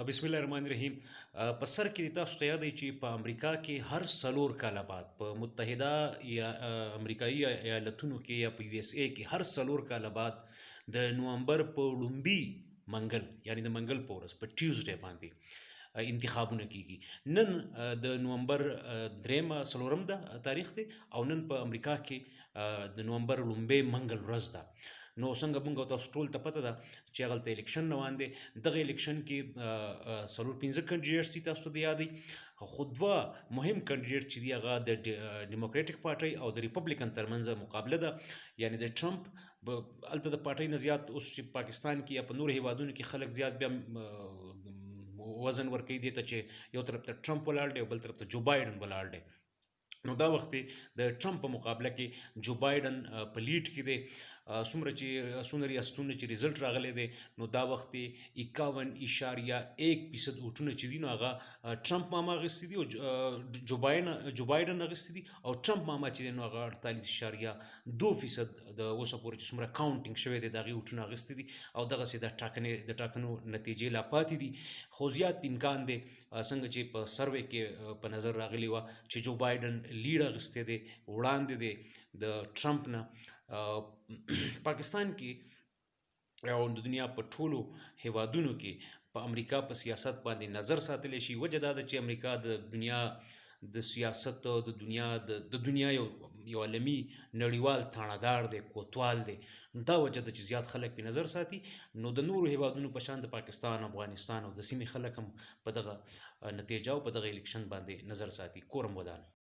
بسم الله الرحمن الرحیم. په سر کې تاسو ته یاد دی چې په امریکا کې هر څلور کاله بعد په متحده یا امریکایي ایالتونو کې یا په یو اس ای کې هر څلور کاله بعد د نومبر په لومبي منګل یعنی د منګل په ورځ په ټیوزډے باندې انتخابونه کیږي. نن د نومبر درېمه څلورم ده تاریخ دی او نن په امریکا کې د نومبر لومبي منګل ورځ ده. نو څنګه موږ تاسو ټول ته پته ده چې هغلته الیکشن روان دی. دغه الیکشن کې څلور پنځه کینډیډیټس دي، تاسو ته د یاد دی. خو دوه مهم کینډیډیټس چې دي هغه د ډیموکریټک پارټۍ او د ریپبلیکن ترمنځ مقابله ده، یعنی د ټرمپ هلته د پارټۍ نه زیات اوس چې پاکستان کې یا په نورو هیوادونو کې خلک زیات بیا وزن ورکوي دې ته چې یو طرف ته ټرمپ ولاړ دی او بل طرف ته جو بایډن ولاړ دی. نو دا وخت د ټرمپ په مقابله کې جو بایډن په لیډ کې دی. څومره ریاستونه چې رزلټ راغلی دی نو دا وخت 51.1% ووټونه چې دي نو هغه ټرمپ ماما اخیستي دي او جو بایډن اخیستي دي، او ټرمپ ماما چې دی نو هغه 48.2% د اوسه پورې چې څومره کاونټینګ شوی دی د هغې وټونه اخیستي دي او دغسې د ټاکنو نتیجې لا پاتې دي. خو زیات امکان دی څنګه چې په سروې کې په نظر راغلی وه چې جو بایډن لیډ اخیستی دی، وړاندې دی د ټرمپ نه. پاکستان کې او د دنیا په ټولو هیوادونو کې په امریکا په سیاست باندې نظر ساتلی شي. وجه دا ده چې امریکا د دنیا د سیاست د دنیا یو عالمي نړیوال تاڼهدار دی، کوتوال دی. دا وجه ده چې زیات خلک په نظر ساتي. نو د نورو هیوادونو په شان د پاکستان، افغانستان او د سیمې خلک هم په دغه نتیجه او په دغه الیکشن باندې نظر ساتي. کورم ودان.